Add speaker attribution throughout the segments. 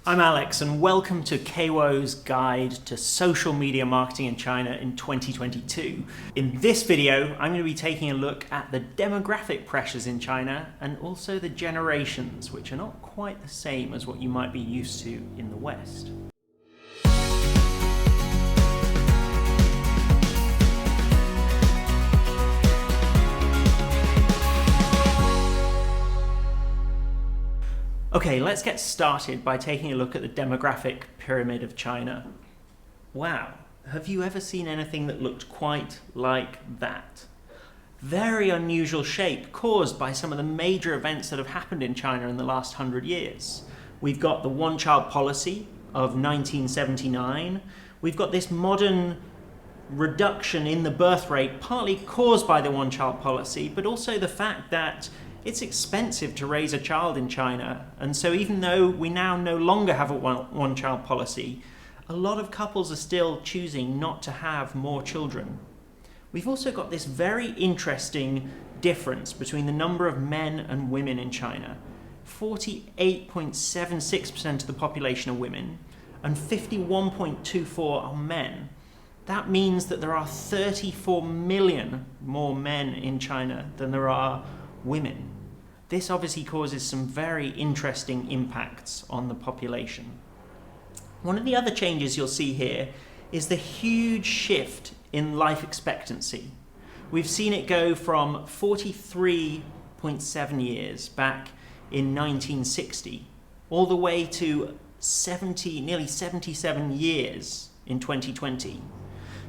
Speaker 1: I'm Alex and welcome to KAWO's Guide to Social Media Marketing in China in 2022. In this video, I'm going to be taking a look at the demographic pressures in China and also the generations, which are not quite the same as what you might be used to in the West. Okay, let's get started by taking a look at the demographic pyramid of China. Wow, have you ever seen anything that looked quite like that? Very unusual shape caused by some of the major events that have happened in China in the last 100 years. We've got the one-child policy of 1979. We've got this modern reduction in the birth rate, partly caused by the one-child policy, but also the fact that it's expensive to raise a child in China, and so even though we now no longer have a one-child policy, a lot of couples are still choosing not to have more children. We've also got this very interesting difference between the number of men and women in China. 48.76% of the population are women, and 51.24% are men. That means that there are 34 million more men in China than there are women. This obviously causes some very interesting impacts on the population. One of the other changes you'll see here is the huge shift in life expectancy. We've seen it go from 43.7 years back in 1960 all the way to nearly 77 years in 2020.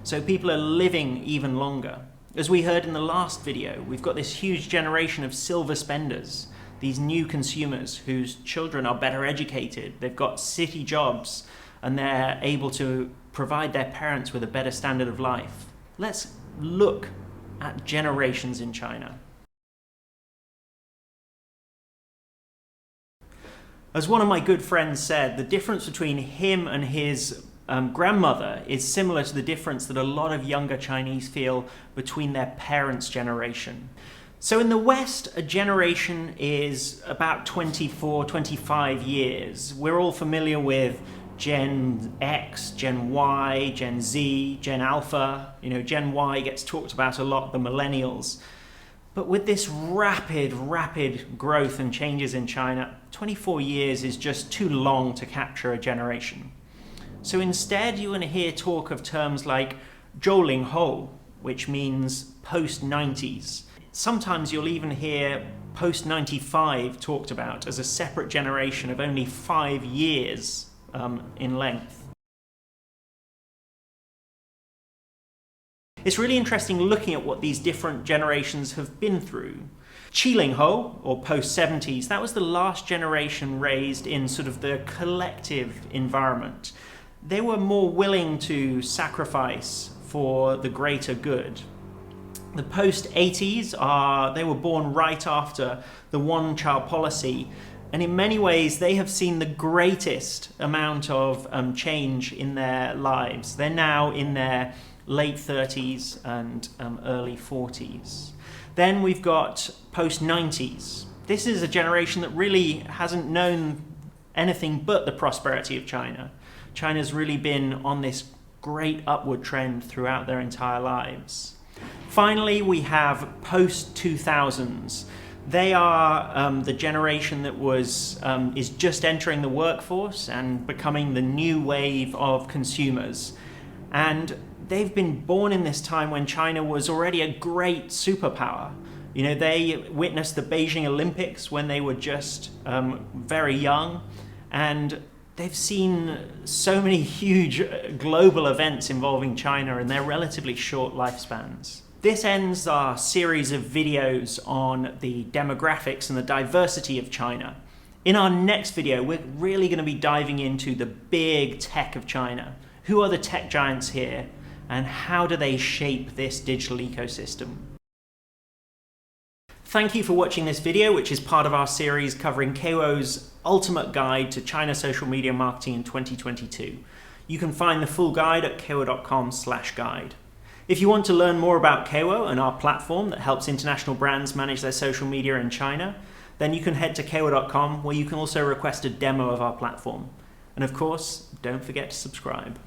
Speaker 1: So people are living even longer. As we heard in the last video, we've got this huge generation of silver spenders, these new consumers whose children are better educated, they've got city jobs, and they're able to provide their parents with a better standard of life. Let's look at generations in China. As one of my good friends said, the difference between him and his grandmother is similar to the difference that a lot of younger Chinese feel between their parents' generation. So in the West, a generation is about 24, 25 years. We're all familiar with Gen X, Gen Y, Gen Z, Gen Alpha. You know, Gen Y gets talked about a lot, the millennials. But with this rapid growth and changes in China, 24 years is just too long to capture a generation. So instead, you're going to hear talk of terms like 90后, which means post-90s. Sometimes you'll even hear post-95 talked about as a separate generation of only 5 years in length. It's really interesting looking at what these different generations have been through. 70后, or post-70s, that was the last generation raised in sort of the collective environment. They were more willing to sacrifice for the greater good. The post-80s they were born right after the one-child policy, and in many ways they have seen the greatest amount of change in their lives. They're now in their late 30s and early 40s. Then we've got post-90s. This is a generation that really hasn't known anything but the prosperity of China. China's really been on this great upward trend throughout their entire lives. Finally, we have post-2000s. They are the generation that is just entering the workforce and becoming the new wave of consumers. And they've been born in this time when China was already a great superpower. You know, they witnessed the Beijing Olympics when they were just very young, and they've seen so many huge global events involving China in their relatively short lifespans. This ends our series of videos on the demographics and the diversity of China. In our next video, we're really going to be diving into the big tech of China. Who are the tech giants here, and how do they shape this digital ecosystem? Thank you for watching this video, which is part of our series covering KAWO's ultimate guide to China social media marketing in 2022. You can find the full guide at kawo.com/guide. If you want to learn more about KAWO and our platform that helps international brands manage their social media in China, then you can head to kawo.com, where you can also request a demo of our platform. And of course, don't forget to subscribe.